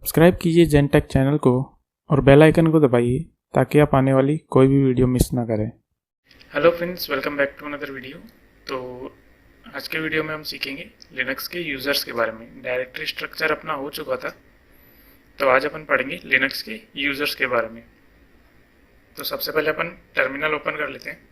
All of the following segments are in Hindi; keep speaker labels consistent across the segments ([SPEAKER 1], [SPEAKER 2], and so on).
[SPEAKER 1] सब्सक्राइब कीजिए जेनटेक चैनल को और बेल आइकन को दबाइए ताकि आप आने वाली कोई भी वीडियो मिस ना करें।
[SPEAKER 2] Hello friends, welcome back to another video. तो आज के वीडियो में हम सीखेंगे लिनक्स के यूज़र्स के बारे में। डायरेक्टरी स्ट्रक्चर अपना हो चुका था, तो आज अपन पढ़ेंगे लिनक्स के यूज़र्स के बारे में। तो सबसे पहले अपन टर्मिनल ओपन कर लेते हैं।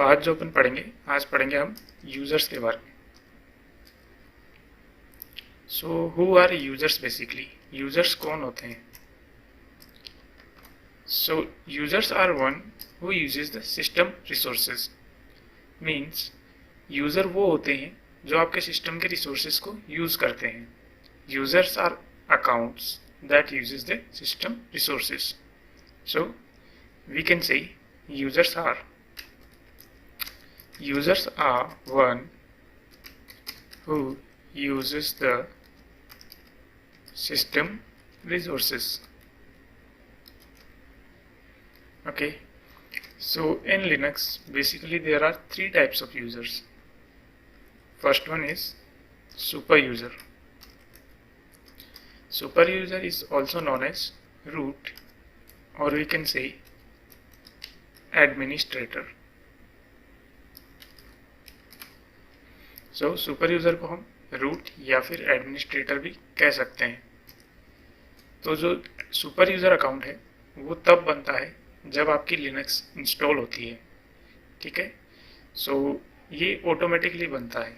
[SPEAKER 2] आज जो अपन पढ़ेंगे, आज पढ़ेंगे हम यूज़र्स के बारे में। Who are users? Basically users कौन होते हैं? Users are one who uses the system resources. Means user वो होते हैं जो आपके सिस्टम के रिसोर्सेज को यूज़ करते हैं। Users are accounts that uses the system resources. So we can say users are one who uses the system resources. Okay, so in Linux basically there are three types of users. First one is super user. Super user is also known as root, or we can say administrator. Super user को हम रूट या फिर एडमिनिस्ट्रेटर भी कह सकते हैं। तो जो सुपर यूज़र अकाउंट है वो तब बनता है जब आपकी लिनक्स इंस्टॉल होती है। ठीक है, ये ऑटोमेटिकली बनता है।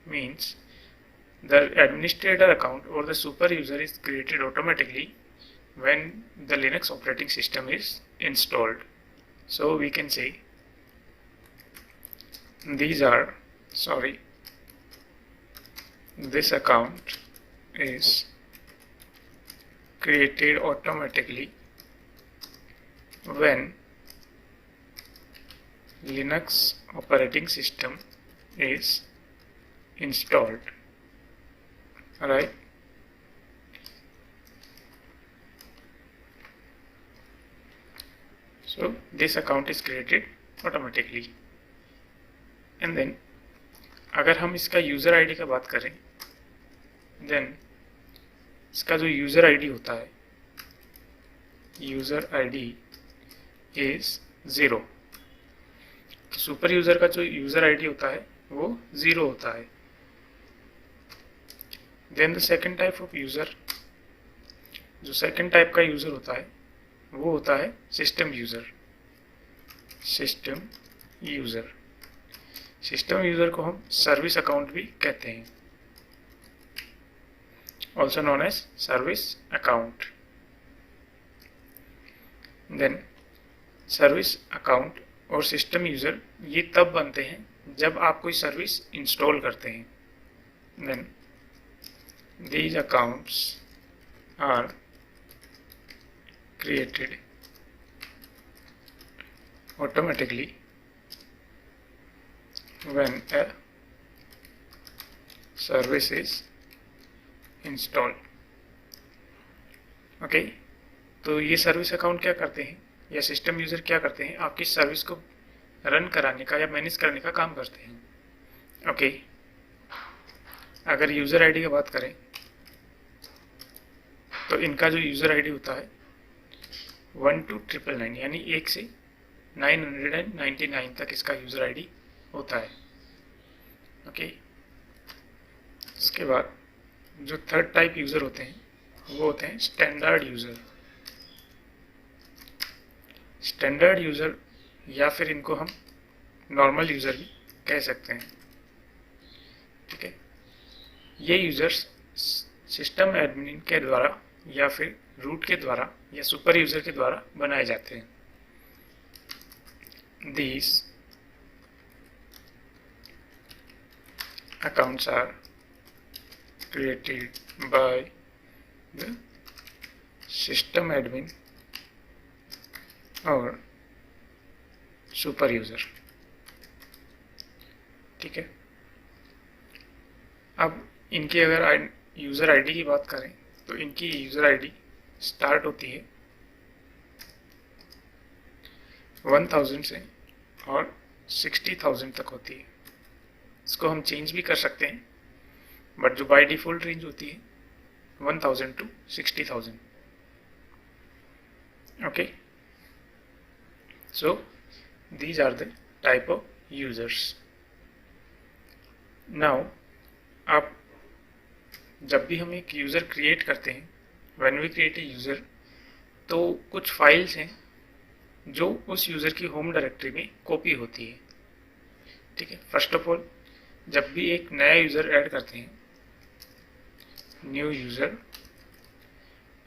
[SPEAKER 2] Means the administrator account or the super user is created automatically when the Linux operating system is installed. So we can say this account is created automatically when Linux operating system is installed. Alright, so this account is created automatically. And then अगर हम इसका यूज़र आईडी का बात करें, देन इसका जो यूज़र आईडी होता है, user ID is 0। Super user का जो यूज़र आईडी होता है वो 0 होता है। Then the second type of user, जो सेकेंड टाइप का यूज़र होता है वो होता है सिस्टम यूज़र। सिस्टम यूज़र को हम सर्विस अकाउंट भी कहते हैं, also known as service account. Then service account और सिस्टम यूज़र ये तब बनते हैं जब आप कोई सर्विस इंस्टॉल करते हैं। Then these accounts are created automatically when a service is installed. Okay, तो ये सर्विस अकाउंट क्या करते हैं या सिस्टम यूज़र क्या करते हैं? आपकी सर्विस को रन कराने का या मैनेज करने का काम करते हैं। ओके, अगर यूज़र आईडी की बात करें तो इनका जो यूज़र आईडी होता है 1 to 999, यानी 1 से 999 तक इसका यूज़र आईडी होता है। ओके, इसके बाद जो थर्ड टाइप यूज़र होते हैं वो होते हैं स्टैंडर्ड यूज़र। स्टैंडर्ड यूज़र या फिर इनको हम नॉर्मल यूज़र भी कह सकते हैं। ठीक है, ये यूज़र्स सिस्टम एडमिन के द्वारा या फिर रूट के द्वारा या सुपर यूज़र के द्वारा बनाए जाते हैं। These accounts are created by the system admin और सुपर यूज़र। ठीक है, अब इनकी अगर यूज़र आईडी की बात करें तो इनकी यूज़र आईडी स्टार्ट होती है 1000 से और 60,000 तक होती है। इसको हम चेंज भी कर सकते हैं, बट जो बाय डिफ़ॉल्ट रेंज होती है 1000 to 60,000। Okay, so these are the type of users. Now आप जब भी हम एक यूज़र क्रिएट करते हैं, when we create a user, तो कुछ फाइल्स हैं जो उस यूज़र की होम डायरेक्टरी में कॉपी होती है। ठीक है, फर्स्ट ऑफ ऑल जब भी एक नया यूज़र ऐड करते हैं, न्यू यूज़र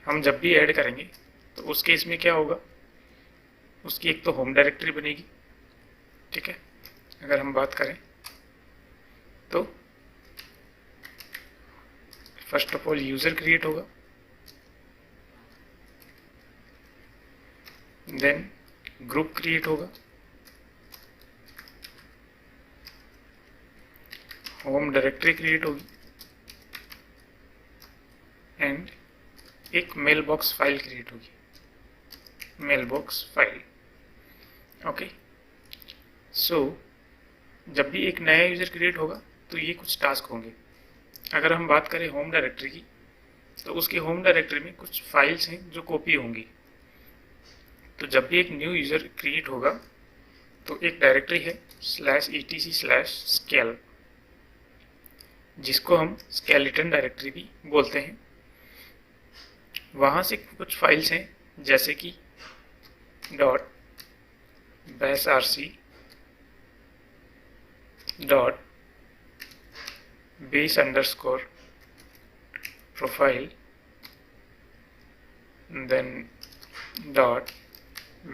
[SPEAKER 2] हम जब भी ऐड करेंगे तो उस केस में क्या होगा, उसकी एक तो होम डायरेक्टरी बनेगी। ठीक है, अगर हम बात करें तो first of all user create होगा, देन ग्रुप क्रिएट होगा, होम डायरेक्टरी क्रिएट होगी एंड एक मेल बॉक्स फाइल क्रिएट होगी, मेल बॉक्स फाइल। ओके, सो जब भी एक नया यूज़र क्रिएट होगा तो ये कुछ टास्क होंगे। अगर हम बात करें होम डायरेक्टरी की, तो उसकी होम डायरेक्टरी में कुछ फाइल्स हैं जो कॉपी होंगी। तो जब भी एक न्यू यूज़र क्रिएट होगा तो एक डायरेक्टरी है /etc/scale, जिसको हम स्केलेटन डायरेक्टरी भी बोलते हैं। वहाँ से कुछ फाइल्स हैं जैसे कि .basrc, .base_profile, then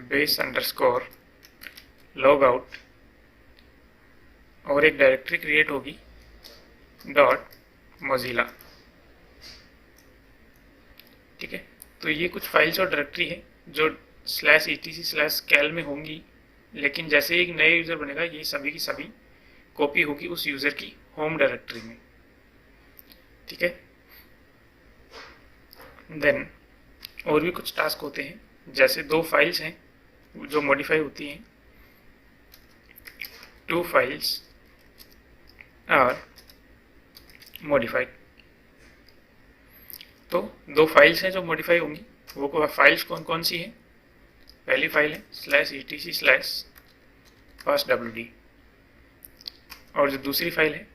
[SPEAKER 2] .base_logout, और एक डायरेक्टरी क्रिएट होगी .mozilla। ठीक है, तो ये कुछ फाइल्स और डायरेक्टरी है जो /etc/scale में होंगी, लेकिन जैसे एक नया यूज़र बनेगा ये सभी की सभी कॉपी होगी उस यूज़र की होम डायरेक्टरी में। ठीक है, देन और भी कुछ टास्क होते हैं, जैसे दो फाइल्स हैं जो मॉडिफाई होती हैं, 2 फाइल्स आर मॉडिफाइड। तो दो फाइल्स हैं जो मॉडिफाई होंगी, वो फाइल्स कौन कौन सी हैं? पहली फाइल है /etc/passwd, और जो दूसरी फाइल है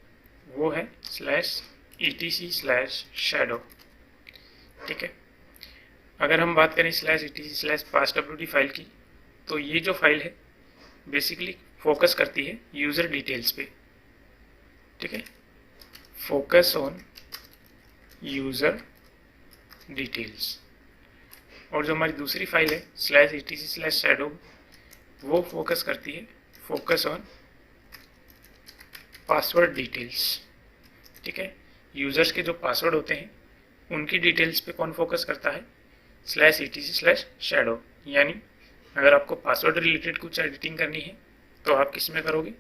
[SPEAKER 2] वो है /etc/shadow। ठीक है, अगर हम बात करें /etc/passwd फाइल की, तो ये जो फाइल है बेसिकली फोकस करती है यूज़र डिटेल्स पे। ठीक है, फोकस ऑन यूज़र डिटेल्स। और जो हमारी दूसरी फाइल है /etc/shadow, वो फोकस करती है फोकस ऑन पासवर्ड डिटेल्स। ठीक है, यूज़र्स के जो पासवर्ड होते हैं उनकी डिटेल्स पे कौन फोकस करता है? /etc/shadow। यानी अगर आपको पासवर्ड रिलेटेड कुछ एडिटिंग करनी है तो आप किस में करोगे?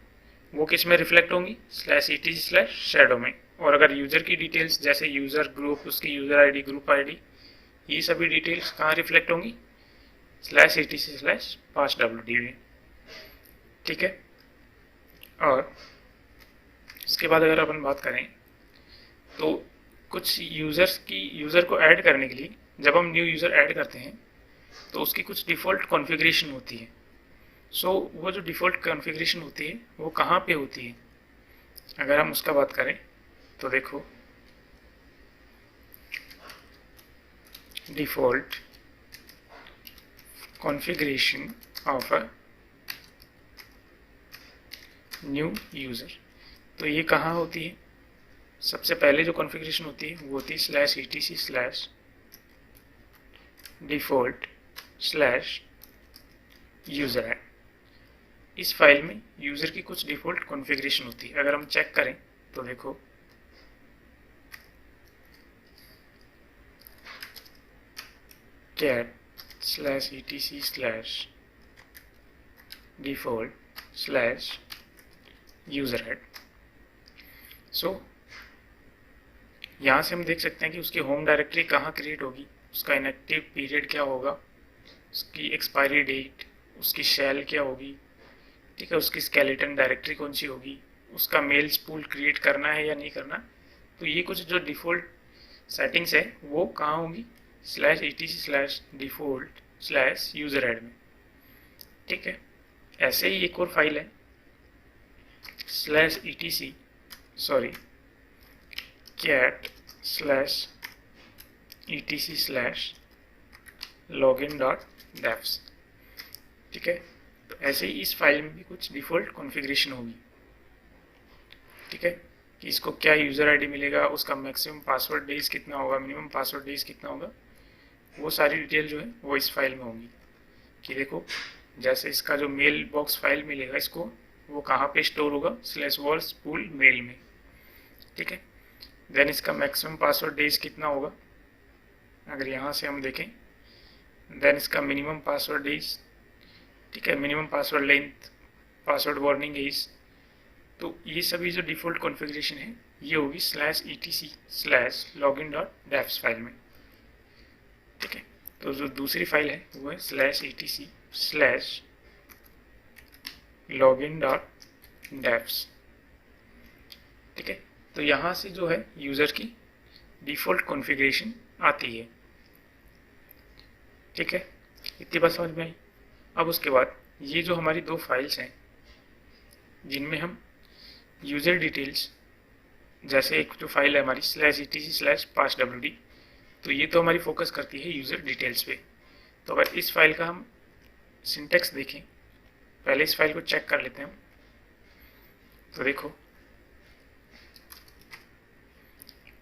[SPEAKER 2] वो किस में रिफ्लेक्ट होंगी? /etc/shadow में। और अगर यूज़र की डिटेल्स जैसे यूज़र, ग्रुप, उसकी यूज़र आईडी, ग्रुप आईडी, ये सभी डिटेल्स कहाँ रिफ्लेक्ट होंगी? /etc/passwd में। ठीक है, और इसके बाद अगर अपन बात करें तो कुछ यूज़र को ऐड करने के लिए जब हम न्यू यूज़र ऐड करते हैं तो उसकी कुछ डिफ़ॉल्ट कॉन्फ़िगरेशन होती है। सो वो जो डिफ़ॉल्ट कॉन्फ़िगरेशन होती है वो कहाँ पे होती है? अगर हम उसका बात करें तो देखो, default configuration of a new user, तो ये कहाँ होती है? सबसे पहले जो कॉन्फ़िगरेशन होती है वो होती है /etc/default/user। इस फाइल में यूज़र की कुछ डिफ़ॉल्ट कॉन्फ़िगरेशन होती है। अगर हम चेक करें तो देखो, cat/etc/default/userhead। सो यहाँ से हम देख सकते हैं कि उसकी होम डायरेक्टरी कहाँ क्रिएट होगी, उसका इनएक्टिव पीरियड क्या होगा, उसकी एक्सपायरी डेट, उसकी शेल क्या होगी, ठीक है, उसकी स्केलेटन डायरेक्टरी कौन सी होगी, उसका मेल्स पूल क्रिएट करना है या नहीं करना। तो ये कुछ जो डिफ़ॉल्ट सेटिंग्स है वो कहाँ होंगी, /etc/default/userhead में। ठीक है, ऐसे ही एक और फाइल है cat/etc/login.devs। ठीक है, तो ऐसे ही इस फाइल में भी कुछ डिफ़ॉल्ट कॉन्फ़िगरेशन होगी। ठीक है, कि इसको क्या यूज़र आईडी मिलेगा, उसका मैक्सिमम पासवर्ड डेज कितना होगा, मिनिमम पासवर्ड डेज कितना होगा, वो सारी डिटेल जो है वो इस फाइल में होंगी। कि देखो, जैसे इसका जो मेल बॉक्स फाइल मिलेगा इसको, वो कहाँ पे स्टोर होगा, /wars pool मेल में। ठीक है, देन इसका मैक्सिमम पासवर्ड डेज कितना होगा, अगर यहाँ से हम देखें, देन इसका मिनिमम पासवर्ड डेज, ठीक है, minimum password length, password warning age. तो ये सभी जो डिफ़ॉल्ट कॉन्फ़िगरेशन है ये होगी /etc/login.devs फाइल में। ठीक है, तो जो दूसरी फाइल है वो है /etc/login.devs। ठीक है, तो यहाँ से जो है यूज़र की डिफ़ॉल्ट कॉन्फ़िगरेशन आती है। ठीक है, इतनी बात समझ में आई। अब उसके बाद ये जो हमारी दो फाइल्स हैं जिनमें हम यूज़र डिटेल्स, जैसे एक जो फाइल है हमारी /etc/passwd, तो ये तो हमारी फोकस करती है यूज़र डिटेल्स पे। तो अगर इस फाइल का हम सिंटेक्स देखें, पहले इस फाइल को चेक कर लेते हैं। तो देखो,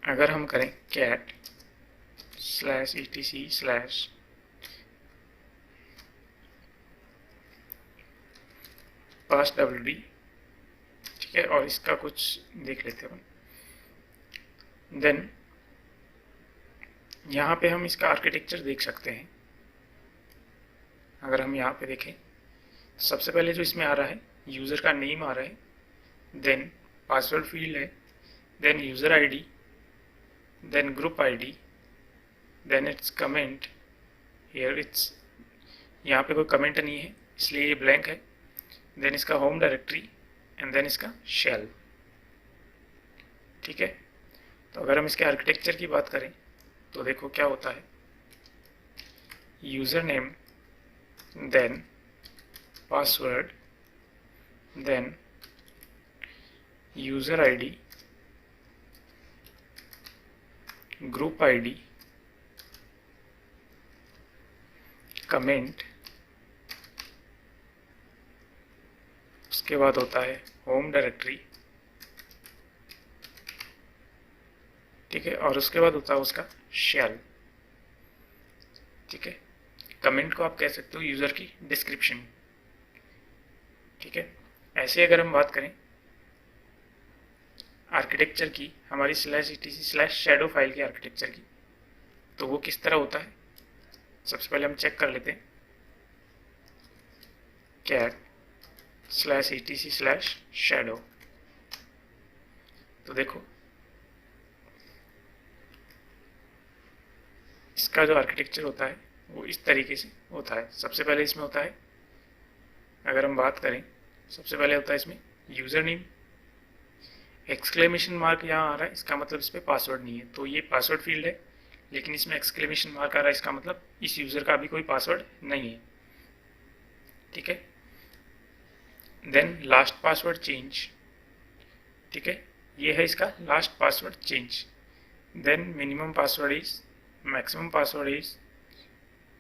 [SPEAKER 2] अगर हम करें cat/etc/passwd, ठीक है, और इसका कुछ देख लेते हैं। देन यहाँ पे हम इसका आर्किटेक्चर देख सकते हैं। अगर हम यहाँ पे देखें तो सबसे पहले जो इसमें आ रहा है, यूज़र का नेम आ रहा है, देन पासवर्ड फील्ड है, then user ID, then group ID, then it's comment, here it's, यहाँ पे कोई कमेंट नहीं है इसलिए ये ब्लैंक है, देन इसका होम डायरेक्टरी, एंड देन इसका शेल। ठीक है, तो अगर हम इसके आर्किटेक्चर की बात करें तो देखो क्या होता है, user name, then password, then user ID, group ID, comment, उसके बाद होता है होम डायरेक्टरी। ठीक है, और उसके बाद होता है उसका शेल। ठीक है, कमेंट को आप कह सकते हो यूज़र की डिस्क्रिप्शन। ठीक है, ऐसे अगर हम बात करें आर्किटेक्चर की, हमारी /etc/shadow फाइल की आर्किटेक्चर की, तो वो किस तरह होता है, सबसे पहले हम चेक कर लेते हैं। cat/etc/shadow, तो देखो इसका जो आर्किटेक्चर होता है वो इस तरीके से होता है। सबसे पहले इसमें होता है, अगर हम बात करें, सबसे पहले होता है इसमें यूज़र नेम, एक्सक्लेमेशन मार्क यहाँ आ रहा है, इसका मतलब इस पर पासवर्ड नहीं है, तो ये पासवर्ड फील्ड है, लेकिन इसमें एक्सक्लेमेशन मार्क आ रहा है, इसका मतलब इस यूज़र का भी कोई पासवर्ड नहीं है। ठीक है, देन लास्ट पासवर्ड चेंज, ठीक है, ये है इसका last password change, then minimum password is, maximum password is,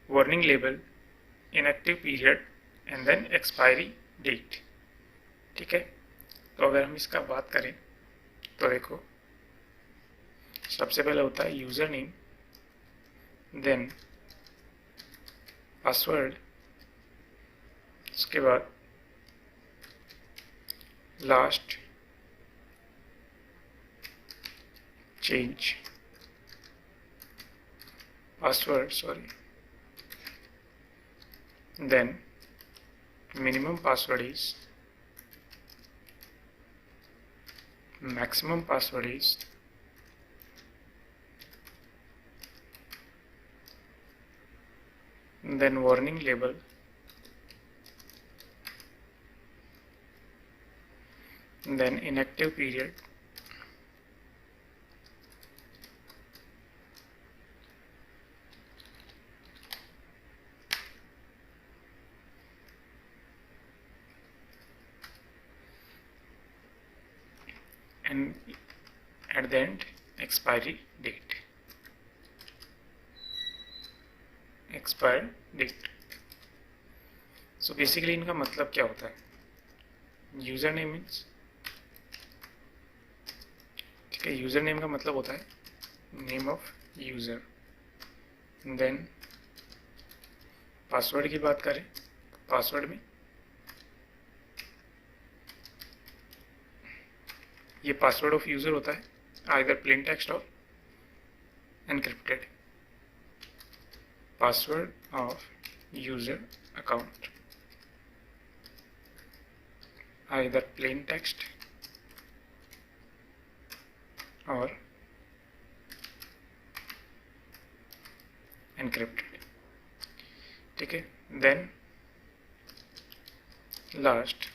[SPEAKER 2] warning label, inactive period, and then expiry date. ठीक है, तो अगर हम इसका बात करें तो देखो, सबसे पहले होता है यूज़र नेम, देन पासवर्ड, उसके बाद last change password, then minimum password is, maximum password is, then warning label, then inactive period, and at the end expiry date, expire date. So basically इनका मतलब क्या होता है, यूज़र नेम मीन्स, ठीक है, यूज़र नेम का मतलब होता है name of user. Then password की बात करें, पासवर्ड में ये पासवर्ड ऑफ यूज़र होता है, आइदर प्लेन टेक्स्ट और encrypted. Password of user account, either plain text और एनक्रिप्टेड, ठीक है। Then last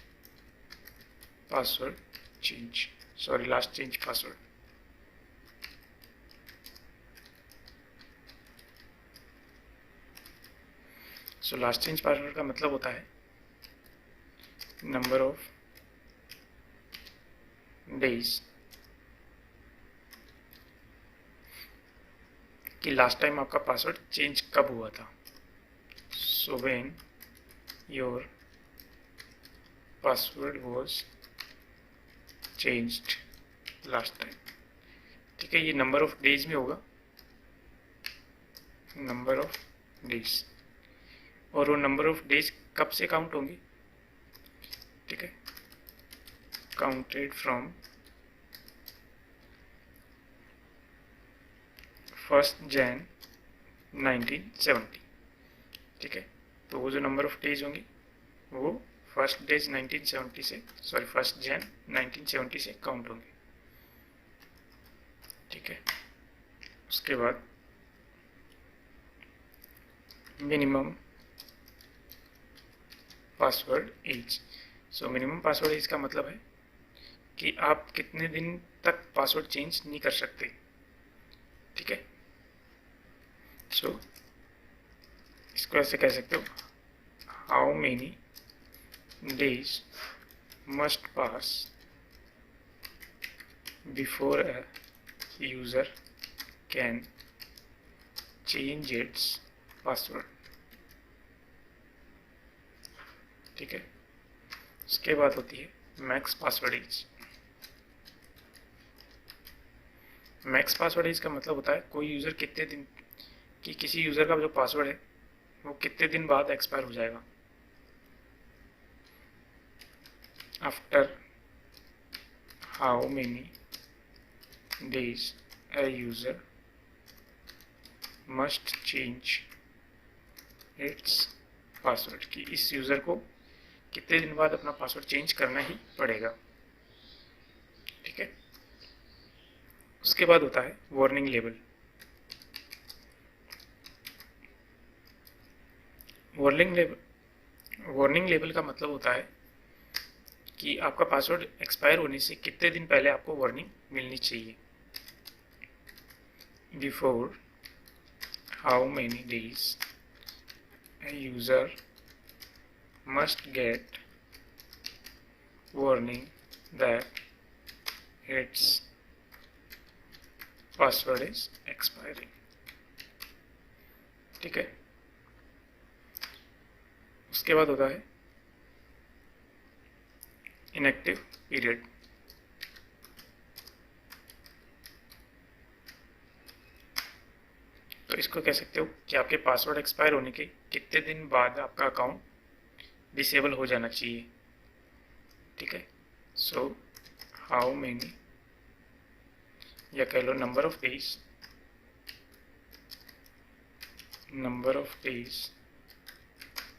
[SPEAKER 2] password change, sorry last change password. So last change password का मतलब होता है नंबर ऑफ डेज कि लास्ट टाइम आपका पासवर्ड चेंज कब हुआ था। So when your password was changed last time, ठीक है। ये नंबर ऑफ डेज में होगा, नंबर ऑफ डेज, और वो नंबर ऑफ डेज कब से काउंट होंगे, ठीक है, काउंटेड फ्रॉम 1 Jan 1970, ठीक है। तो वो जो नंबर ऑफ डेज होंगे वो 1 Jan 1970 से काउंट होंगे, ठीक है। उसके बाद minimum password age. So minimum password age का मतलब है कि आप कितने दिन तक पासवर्ड चेंज नहीं कर सकते, ठीक है। सो इसको ऐसे कह सकते हो, how many days must pass before a user can change its password, ठीक है। उसके बाद होती है max password age. Max password age का मतलब होता है कोई यूज़र कितने दिन कि किसी यूज़र का जो पासवर्ड है वो कितने दिन बाद एक्सपायर हो जाएगा। After how many days a user must change its password कि इस यूज़र को कितने दिन बाद अपना पासवर्ड चेंज करना ही पड़ेगा, ठीक है। उसके बाद होता है वार्निंग लेबल। वार्निंग लेबल का मतलब होता है कि आपका पासवर्ड एक्सपायर होने से कितने दिन पहले आपको वार्निंग मिलनी चाहिए। Before how many days a user must get warning that its password is expiring, ठीक है। उसके बाद होता है इनएक्टिव पीरियड। तो इसको कह सकते हो कि आपके पासवर्ड एक्सपायर होने के कितने दिन बाद आपका अकाउंट डिसेबल हो जाना चाहिए, ठीक है। सो हाउ मेनी, या कह लो number of days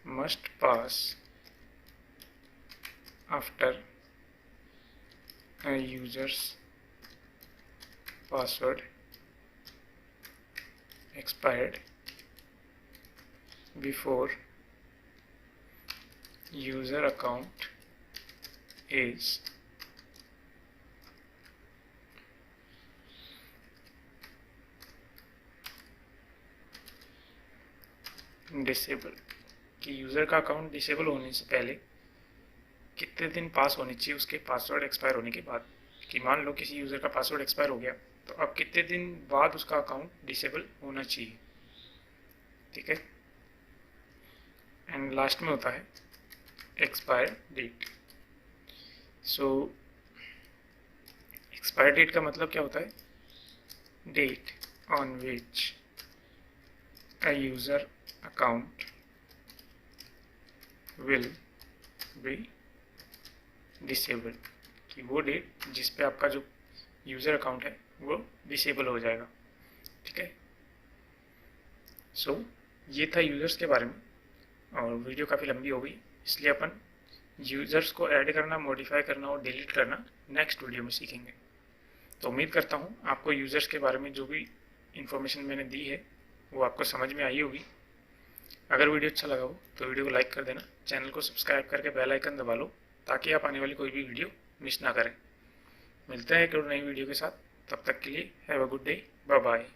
[SPEAKER 2] must pass after a user's password expired before user account is disable, कि यूज़र का अकाउंट डिसेबल होने से पहले कितने दिन पास होने चाहिए उसके पासवर्ड एक्सपायर होने के बाद। कि मान लो किसी यूज़र का पासवर्ड एक्सपायर हो गया, तो अब कितने दिन बाद उसका अकाउंट डिसेबल होना चाहिए। ठीक है। एंड लास्ट में होता है expire date. So expire date का मतलब क्या होता है? Date on which a user account will be disabled, कि वो डेट जिस पे आपका जो यूज़र अकाउंट है वो डिसेबल हो जाएगा। ठीक है। सो ये था यूज़र्स के बारे में, और वीडियो काफ़ी लंबी हो गई, इसलिए अपन यूज़र्स को ऐड करना, मॉडिफाई करना और डिलीट करना नेक्स्ट वीडियो में सीखेंगे। तो उम्मीद करता हूँ आपको यूज़र्स के बारे में जो भी इंफॉर्मेशन मैंने दी है वो आपको समझ में आई होगी। अगर वीडियो अच्छा लगा हो तो वीडियो को लाइक कर देना, चैनल को सब्सक्राइब करके बेल आइकन दबा लो ताकि आप आने वाली कोई भी वीडियो मिस ना करें। मिलते हैं एक और नई वीडियो के साथ, तब तक के लिए have a good day, bye bye.